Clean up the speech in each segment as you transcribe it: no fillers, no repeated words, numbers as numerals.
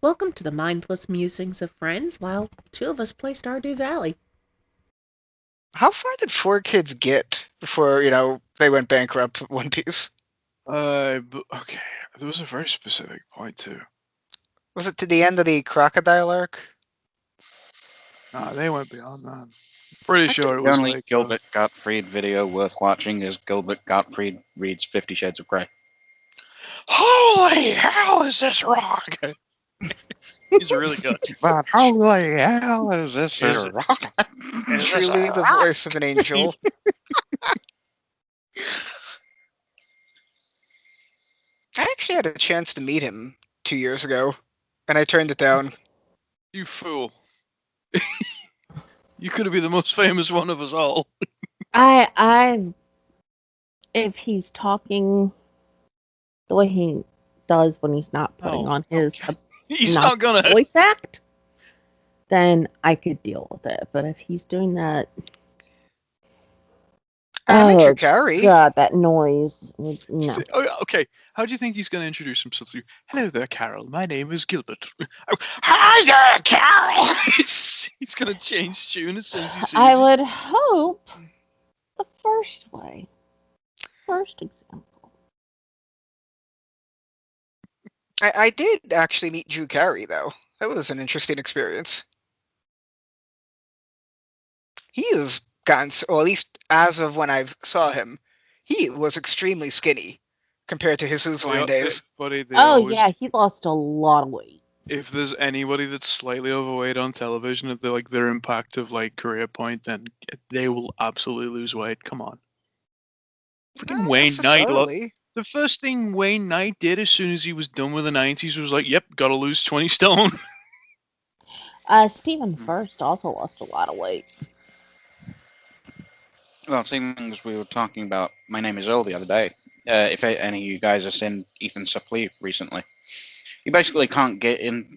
Welcome to the mindless musings of friends while two of us play Stardew Valley. How far did Four Kids get before, they went bankrupt with One Piece? Okay. There was a very specific point too. Was it to the end of the Crocodile arc? Nah, they went beyond that. Pretty sure it The was only like Gilbert Gottfried video worth watching is Gilbert Gottfried reads 50 Shades of Grey. holy hell is this rock? He's really good. But holy hell is this Is a it? rock? Truly the voice of an angel. I actually had a chance to meet him 2 years ago, and I turned it down. You fool. You could have been the most famous one of us all. If he's talking the way he does when he's not putting on his He's not gonna. voice act, then I could deal with it. But if he's doing that, I met Yukari. God, that noise, no. Oh, yeah, okay. How do you think he's going to introduce himself to you? Hello there, Carol. My name is Gilbert. Hi there, Carol. He's going to change tune as soon as he sees I you. would hope the first way. First example. I did actually meet Drew Carey, though. That was an interesting experience. He has gotten, or at least as of when I saw him, he was extremely skinny compared to his Uzline days. Yeah, he lost a lot of weight. If there's anybody that's slightly overweight on television at their impact of career point, then they will absolutely lose weight. Come on. Freaking Wayne Knight. The first thing Wayne Knight did as soon as he was done with the 90s was like, yep, gotta lose 20 stone. Stephen First also lost a lot of weight. Well, same as we were talking about My Name is Earl the other day. If any of you guys have seen Ethan Suplee recently, he basically can't get into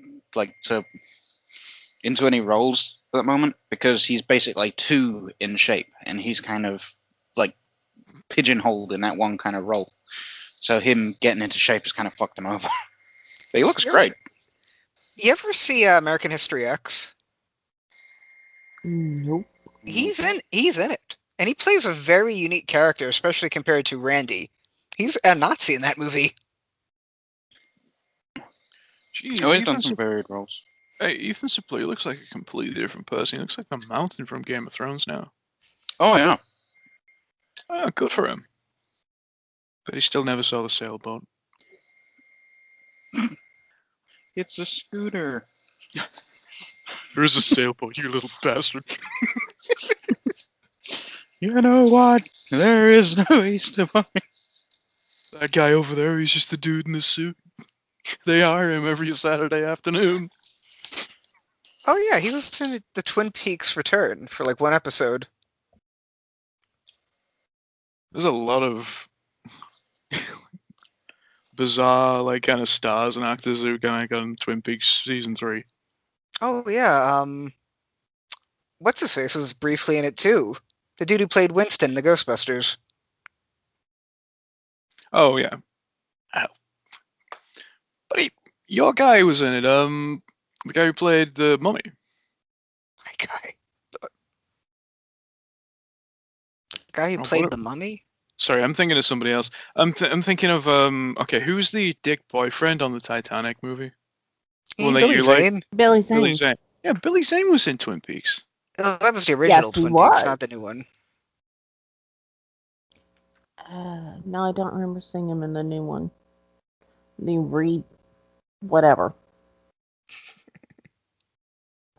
any roles at the moment because he's basically too in shape, and he's kind of pigeonholed in that one kind of role. So him getting into shape has kind of fucked him over. But he looks great. You ever see American History X? Nope. He's in it, and he plays a very unique character, especially compared to Randy. He's a Nazi in that movie. Jeez, He's done some varied roles. Hey, Ethan Suplee looks like a completely different person. He looks like the Mountain from Game of Thrones now. Oh yeah. Oh, good for him. But he still never saw the sailboat. It's a scooter. There is a sailboat, you little bastard. You know what? There is no Easter Bunny. That guy over there, he's just the dude in the suit. They hire him every Saturday afternoon. Oh yeah, he was in the Twin Peaks Return for one episode. There's a lot of bizarre, kind of stars and actors who got in Twin Peaks season 3. Oh yeah, what's his face was briefly in it too. The dude who played Winston in the Ghostbusters. Oh yeah. Ow. But your guy was in it. The guy who played the Mummy. My guy. The guy who played the Mummy? Sorry, I'm thinking of somebody else. I'm thinking of okay, who's the dick boyfriend on the Titanic movie? Billy Zane. Billy Zane. Billy Zane. Yeah, Billy Zane was in Twin Peaks. Oh, that was the original Yes, he Twin was. Peaks, not the new one. No, I don't remember seeing him in the new one. Whatever.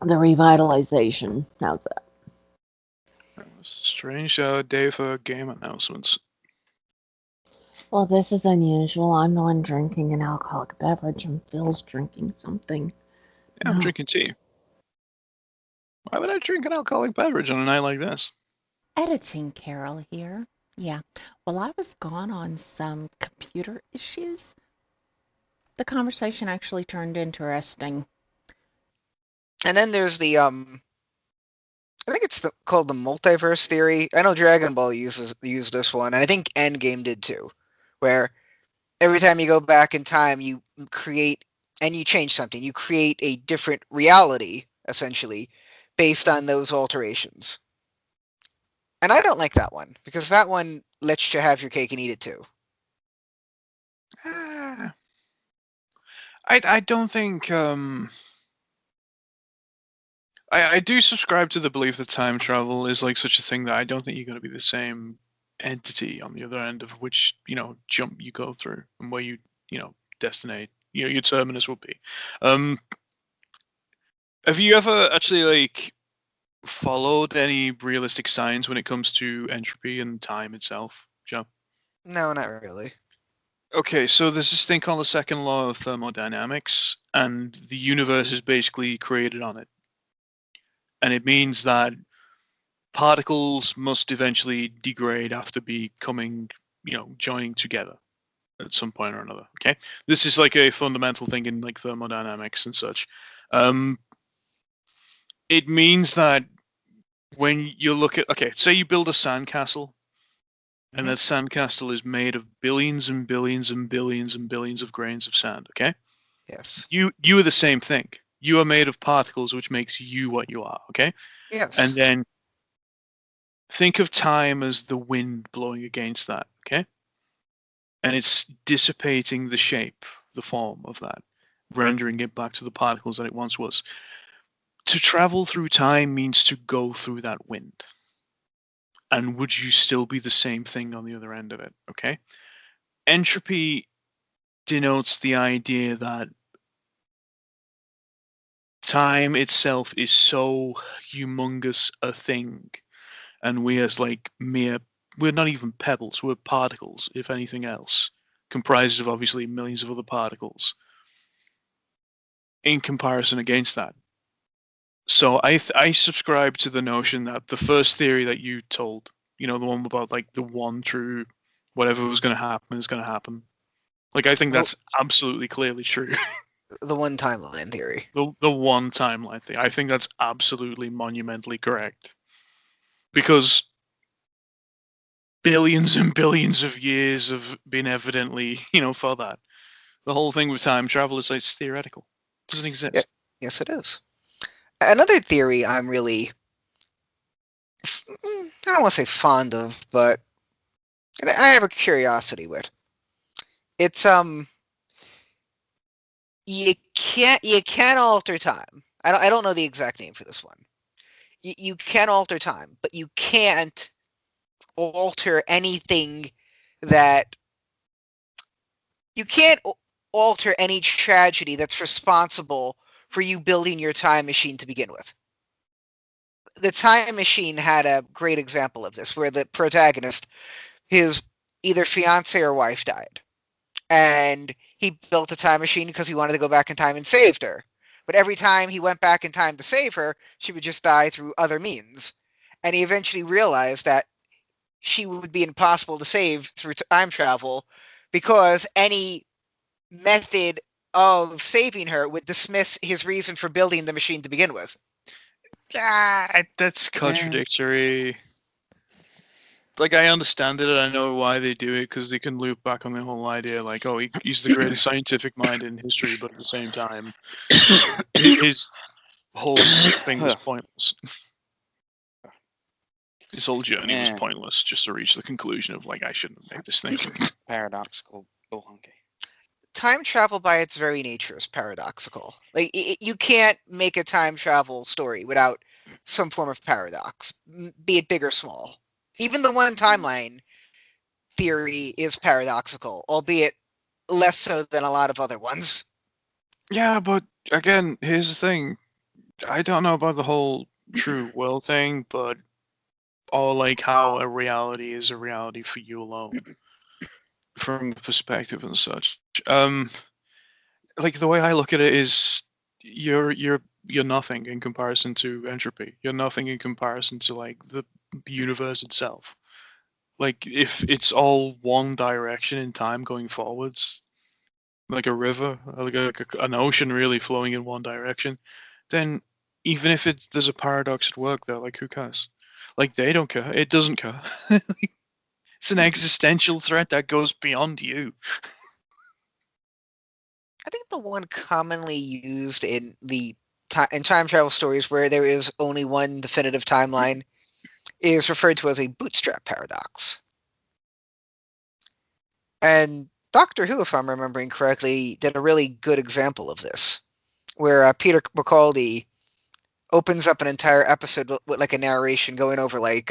The revitalization. How's that? Strange day for game announcements. Well, this is unusual. I'm the one drinking an alcoholic beverage, and Phil's drinking something. Yeah, I'm drinking tea. Why would I drink an alcoholic beverage on a night like this? Editing Carol here. Yeah, while I was gone on some computer issues, the conversation actually turned interesting. And then there's the I think it's called the multiverse theory. I know Dragon Ball used this one, and I think Endgame did too, where every time you go back in time, you create and you change something. You create a different reality, essentially, based on those alterations. And I don't like that one, because that one lets you have your cake and eat it too. I don't think I do subscribe to the belief that time travel is like such a thing that I don't think you're going to be the same entity on the other end of which jump you go through and where you destinate your terminus will be. Have you ever actually like followed any realistic science when it comes to entropy and time itself, Joe? No, not really. Okay, so there's this thing called the second law of thermodynamics, and the universe is basically created on it. And it means that particles must eventually degrade after becoming, joining together at some point or another. Okay, this is like a fundamental thing in like thermodynamics and such. It means that when you look at, okay, say you build a sandcastle, and that sandcastle is made of billions and billions and billions and billions of grains of sand. Okay. Yes. You are the same thing. You are made of particles, which makes you what you are. Okay. Yes. And then think of time as the wind blowing against that. Okay. And it's dissipating the shape, the form of that, rendering it back to the particles that it once was. To travel through time means to go through that wind. And would you still be the same thing on the other end of it? Okay. Entropy denotes the idea that time itself is so humongous a thing, and we as like we're not even pebbles, we're particles, if anything else, comprised of obviously millions of other particles in comparison against that. So I subscribe to the notion that the first theory that you told, the one about like the one true whatever was going to happen is going to happen. Like I think that's absolutely clearly true. The one timeline theory. The one timeline thing. I think that's absolutely monumentally correct. Because billions and billions of years have been evidently, for that. The whole thing with time travel is like it's theoretical. It doesn't exist. Yeah, yes, it is. Another theory I'm really, I don't want to say fond of, but I have a curiosity with. It's you can alter time. I don't know the exact name for this one. You can alter time, but you can't alter anything that you can't alter any tragedy that's responsible for you building your time machine to begin with. The time machine had a great example of this, where the protagonist, his either fiance or wife died, and he built a time machine because he wanted to go back in time and saved her. But every time he went back in time to save her, she would just die through other means. And he eventually realized that she would be impossible to save through time travel, because any method of saving her would dismiss his reason for building the machine to begin with. That's contradictory. Like, I understand it, and I know why they do it, because they can loop back on the whole idea, like, oh, he's the greatest scientific mind in history, but at the same time, his whole thing was pointless. His whole journey was pointless, just to reach the conclusion of, like, I shouldn't have made this thing. Paradoxical bullhunky. Time travel by its very nature is paradoxical. Like, you can't make a time travel story without some form of paradox, be it big or small. Even the one timeline theory is paradoxical, albeit less so than a lot of other ones. Yeah, but again, here's the thing. I don't know about the whole true will thing, but or like how a reality is a reality for you alone, from the perspective and such. Like the way I look at it is, you're nothing in comparison to entropy. You're nothing in comparison to like the universe itself. Like if it's all one direction in time going forwards, like a river, like an ocean really flowing in one direction, then even if there's a paradox at work there, like who cares? Like they don't care. It doesn't care. It's an existential threat that goes beyond you. I think the one commonly used in in time travel stories where there is only one definitive timeline is referred to as a bootstrap paradox. And Doctor Who, if I'm remembering correctly, did a really good example of this, where Peter Capaldi opens up an entire episode with like a narration going over like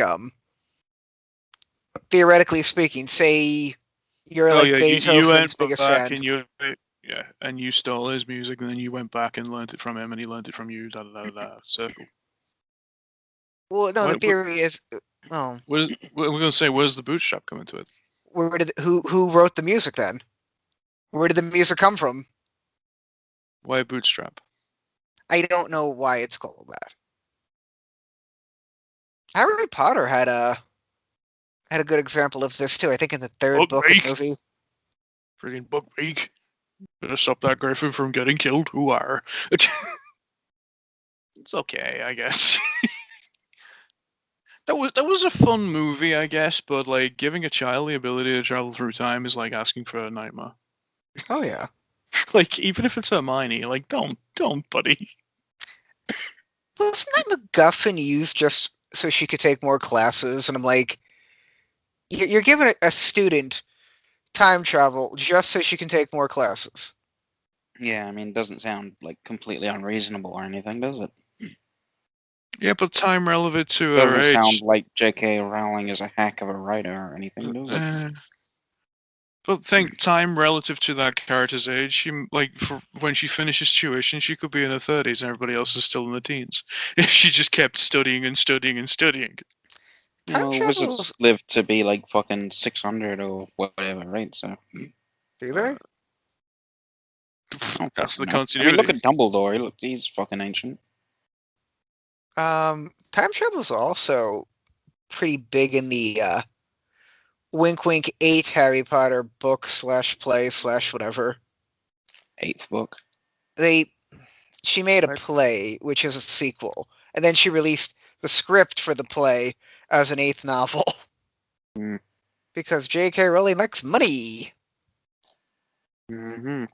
theoretically speaking, say you're like you Beethoven's went biggest back fan. and you stole his music, and then you went back and learnt it from him, and he learnt it from you. Circle. Well, no, the theory is, oh, We're gonna say, where's the bootstrap come into it? who wrote the music then? Where did the music come from? Why bootstrap? I don't know why it's called that. Harry Potter had a good example of this too. I think in the third book of the movie. Friggin' book week. Better stop that Griffin from getting killed. Who are? It's okay, I guess. That was a fun movie, I guess, but like giving a child the ability to travel through time is like asking for a nightmare. Oh yeah. Like, even if it's Hermione, like don't, buddy. Wasn't that MacGuffin used just so she could take more classes? And I'm like, you're giving a student time travel just so she can take more classes. Yeah, I mean, it doesn't sound like completely unreasonable or anything, does it? Yeah, but time relevant to Doesn't her age. sound like J.K. Rowling is a hack of a writer or anything, does it? But think time relative to that character's age. She for when she finishes tuition, she could be in her 30s, and everybody else is still in the teens. If she just kept studying and studying and studying. Time wizards live to be like fucking 600 or whatever, right? So. Do they? That's the I continuity. mean, look at Dumbledore. He's fucking ancient. Time travel is also pretty big in the wink wink 8 Harry Potter book / play / whatever. 8th book. She made a play, which is a sequel, and then she released the script for the play as an 8th novel. Because J.K. Rowling likes money. Mm-hmm.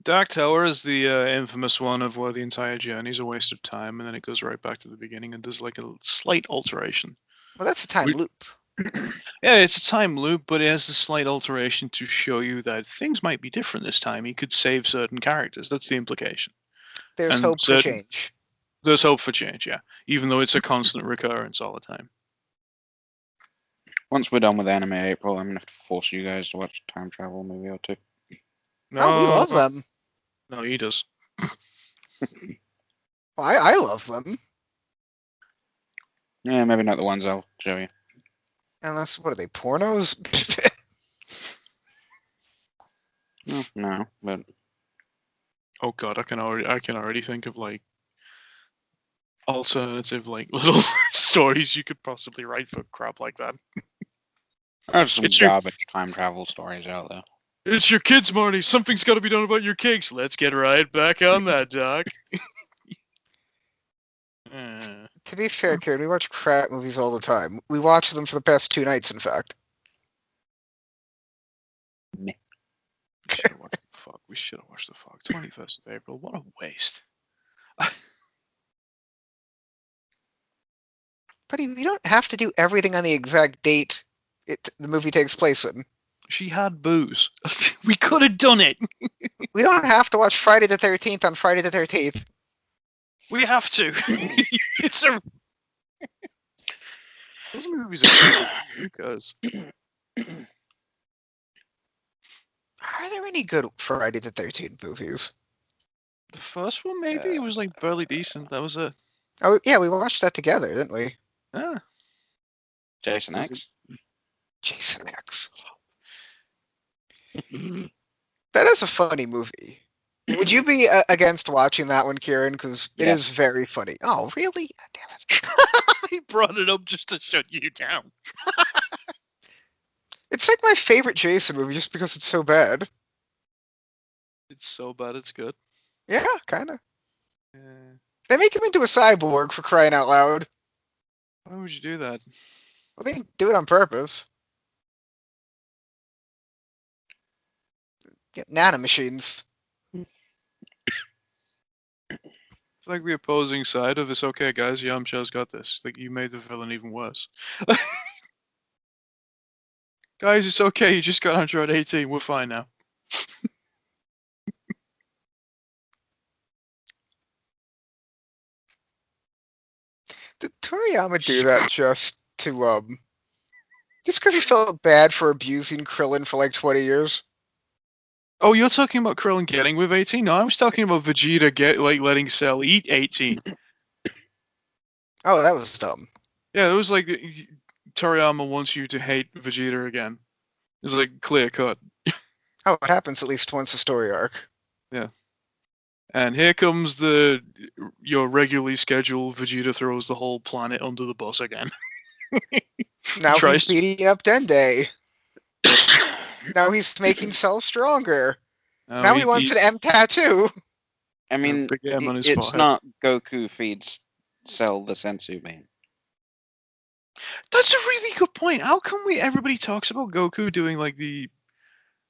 Dark Tower is the infamous one of where the entire journey is a waste of time, and then it goes right back to the beginning and does like a slight alteration. Well, that's a time loop. Yeah, it's a time loop, but it has a slight alteration to show you that things might be different this time. He could save certain characters. That's the implication. There's hope for change. There's hope for change, yeah. Even though it's a constant recurrence all the time. Once we're done with anime April, I'm gonna have to force you guys to watch a time travel movie or two. No, we love them. No, he does. Well, I love them. Yeah, maybe not the ones I'll show you. Unless, what are they, pornos? No, but Oh god, I can already think of like alternative like little stories you could possibly write for crap like that. there's some garbage time travel stories out there. It's your kids' Marty. Something's got to be done about your cakes. Let's get right back on that, Doc. To be fair, Kieran, we watch crap movies all the time. We watch them for the past 2 nights, in fact. We should have watched the Fog. 21st of April. What a waste. Buddy, you don't have to do everything on the exact date the movie takes place in. She had booze. We could have done it. We don't have to watch Friday the 13th on Friday the 13th. We have to. It's a. Those movies are who cares? Are there any good Friday the 13th movies? The first one, maybe it was like barely decent. That was it. Oh yeah, we watched that together, didn't we? Yeah. Jason X. Jason X. That is a funny movie. Would you be against watching that one, Kieran? Because it is very funny. Oh, really? Damn it. He brought it up just to shut you down. It's like my favorite Jason movie just because it's so bad. It's so bad it's good. Yeah, kind of. Yeah. They make him into a cyborg, for crying out loud. Why would you do that? Well, they do it on purpose. Yeah, nanomachines. It's like the opposing side of it's okay, guys. Yamcha's got this. Like you made the villain even worse. Guys, it's okay. You just got Android 18. We're fine now. Did Toriyama do that just because he felt bad for abusing Krillin for like 20 years? Oh, you're talking about Krillin getting with 18? No, I was talking about Vegeta letting Cell eat 18. Oh, that was dumb. Yeah, it was like Toriyama wants you to hate Vegeta again. It's like clear cut. Oh, it happens at least once a story arc. Yeah. And here comes your regularly scheduled Vegeta throws the whole planet under the bus again. Now Tries he's beating up Dende. Now he's making Cell stronger. Now he wants an M tattoo. I mean, big M on his it's forehead. not Goku feeds Cell the sensu bean. That's a really good point. How come everybody talks about Goku doing like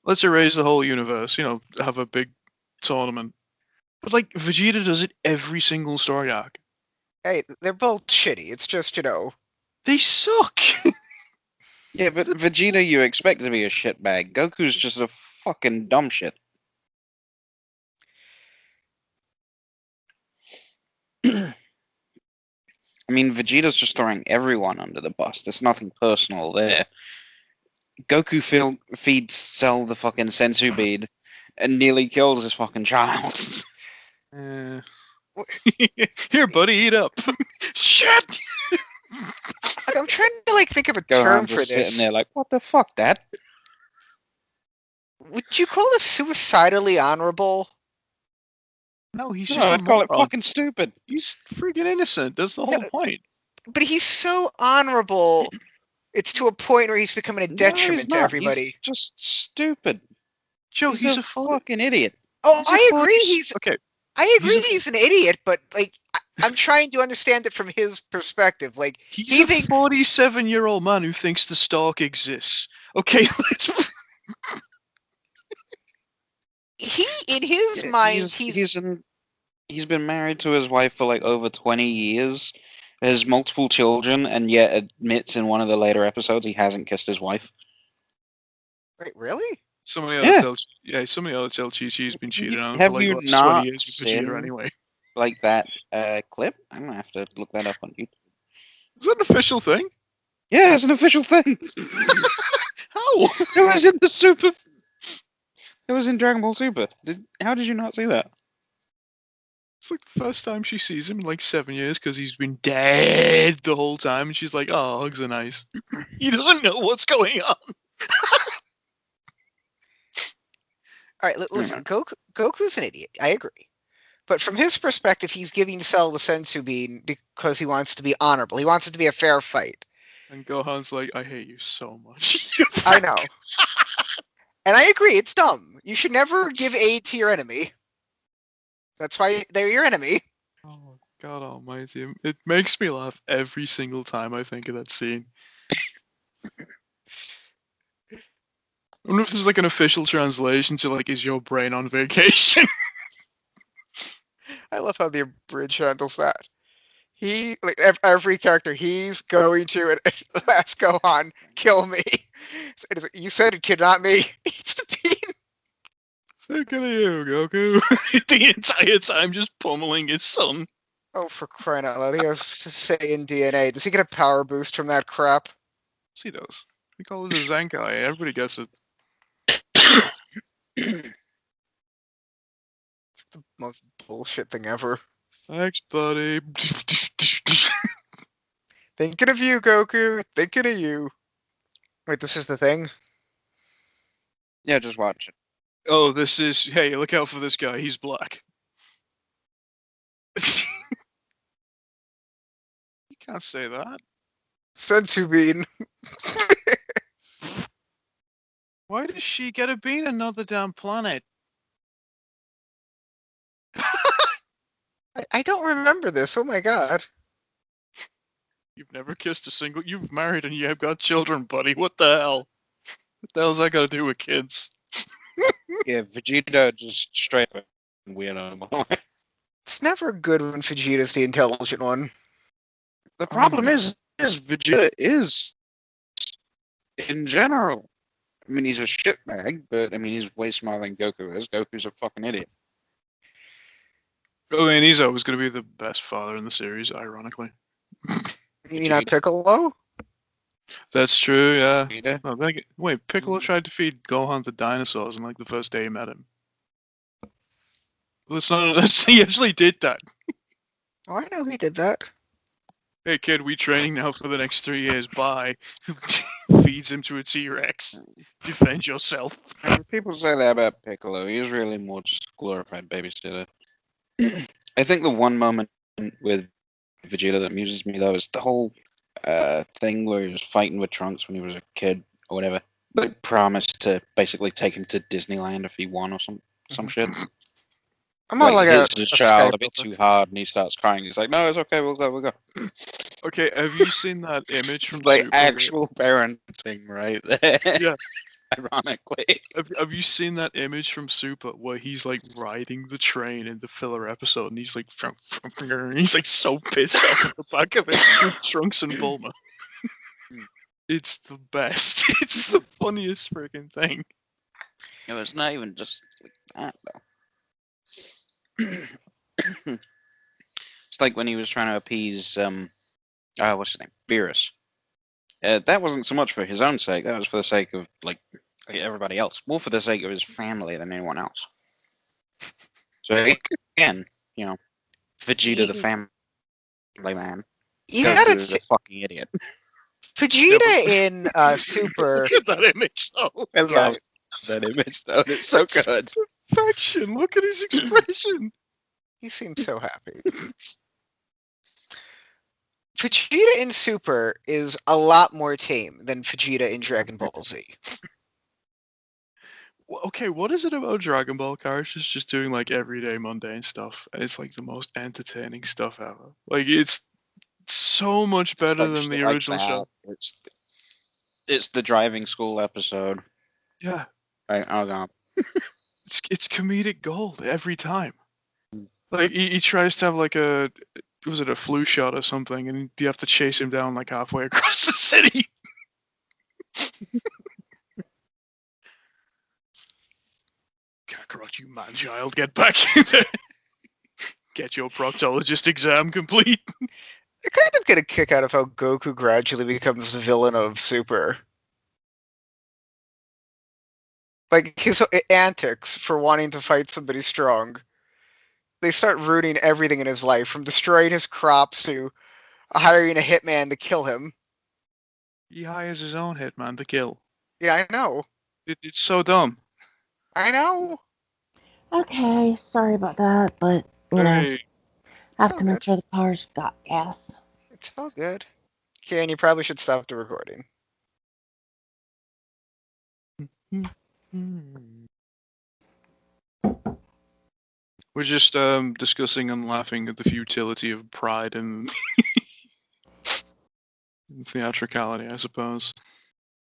let's erase the whole universe, have a big tournament. But like Vegeta does it every single story arc. Hey, they're both shitty. It's just, They suck. Yeah, but Vegeta you expect to be a shitbag. Goku's just a fucking dumb shit. I mean, Vegeta's just throwing everyone under the bus. There's nothing personal there. Goku feeds Cell the fucking sensu bead and nearly kills his fucking child. Here, buddy, eat up. Shit! I'm trying to think of a Gohan term just for this. sitting there like, what the fuck, Dad? Would you call this suicidally honorable? No, he's No, just I'd call it moron. fucking stupid. He's freaking innocent. That's the whole point. But he's so honorable. It's to a point where he's becoming a No, detriment he's to not. everybody. He's just stupid. Joe, He's a fucking idiot. Oh, he's a I 40 agree. okay. I agree. He's an idiot, but I'm trying to understand it from his perspective. He's he a thinks 47-year-old man who thinks the Stark exists. Okay, let's. in his mind He's been married to his wife for like over 20 years, has multiple children, and yet admits in one of the later episodes he hasn't kissed his wife. Wait, really? Somebody Yeah. else tell Chi-Chi's been cheated on Have for like you the last not 20 years with seen- Vegeta anyway. Like that clip? I'm gonna have to look that up on YouTube. Is that an official thing? Yeah, it's an official thing. How? It was in the Super. It was in Dragon Ball Super. How did you not see that? It's like the first time she sees him in like 7 years because he's been dead the whole time, and she's like, "Oh, hugs are nice." He doesn't know what's going on. All right, listen. Goku's an idiot. I agree. But from his perspective, he's giving Cell the sensu bean because he wants to be honorable. He wants it to be a fair fight. And Gohan's like, "I hate you so much." I know. And I agree, it's dumb. You should never give aid to your enemy. That's why they're your enemy. Oh God Almighty! It makes me laugh every single time I think of that scene. I wonder if there's like an official translation to like, "Is your brain on vacation?" I love how the bridge handles that. He, every character, he's going to ask Gohan, kill me. You said it, kid, not me. It's the bean. Thinking of you, Goku. The entire time just pummeling his son. Oh, for crying out loud. He has Saiyan DNA. Does he get a power boost from that crap? Yes, he does. We call it a Zenkai. Everybody gets it. It's the most bullshit thing ever. Thanks, buddy. Thinking of you, Goku. Thinking of you. Wait, this is the thing? Yeah, just watch it. Oh, this is. Hey, look out for this guy. He's black. You can't say that. Sensu bean. Why does she get a bean another damn planet? I don't remember this. Oh my god. You've never kissed a single. You've married and you have got children, buddy. What the hell? What the hell's that got to do with kids? Yeah, Vegeta just straight up weirdo. It's never good when Vegeta's the intelligent one. The problem is Vegeta is, in general. I mean, he's a shitbag, but I mean, he's way smarter than Goku is. Goku's a fucking idiot. Oh, and he's always going to be the best father in the series, ironically. You mean not Piccolo? That's true, yeah. Vegeta? Oh, wait, Piccolo tried to feed Gohan to dinosaurs in like the first day he met him. Well, it's not. He actually did that. Oh, I know he did that. Hey kid, we training now for the next 3 years. Bye. Feeds him to a T-Rex. Defend yourself. I mean, people say that about Piccolo. He's really more just a glorified babysitter. I think the one moment with Vegeta that amuses me though is the whole thing where he was fighting with Trunks when he was a kid or whatever. They promised to basically take him to Disneyland if he won or some shit. I'm not like hits a his child a bit Skype too hard and he starts crying. He's like, no, it's okay, we'll go. Okay, have you seen that image from It's like Super? actual parenting right there. Yeah. Ironically. Have you seen that image from Super where he's like riding the train in the filler episode and he's like he's like so pissed off at the back of it with Trunks and Bulma. It's the best. It's the funniest freaking thing. No, it's not even just like that though. It's like when he was trying to appease what's his name? Beerus. That wasn't so much for his own sake, that was for the sake of like everybody else. More for the sake of his family than anyone else. So again, Vegeta the family man. You Goku gotta is say, a fucking idiot. Vegeta in Super. Look at that image though. I love that image though. It's so good. Perfection. Look at his expression. He seems so happy. Vegeta in Super is a lot more tame than Vegeta in Dragon Ball Z. Okay, what is it about Dragon Ball characters just doing like everyday mundane stuff? And it's like the most entertaining stuff ever. Like it's so much better It's like than the shit like original that. show. It's the driving school episode. Yeah, Right? Oh god. it's comedic gold every time. Like he tries to have like a flu shot or something, and you have to chase him down like halfway across the city. Kakarot, you man-child, get back in there. Get your proctologist exam complete. I kind of get a kick out of how Goku gradually becomes the villain of Super. Like his antics for wanting to fight somebody strong. They start ruining everything in his life, from destroying his crops to hiring a hitman to kill him. He hires his own hitman to kill. Yeah, I know. It's so dumb. I know. Okay, sorry about that, but you know, Hey, have all to make good. sure the car's got gas. It's all good. Okay, and you probably should stop the recording. we're just discussing and laughing at the futility of pride and theatricality, I suppose.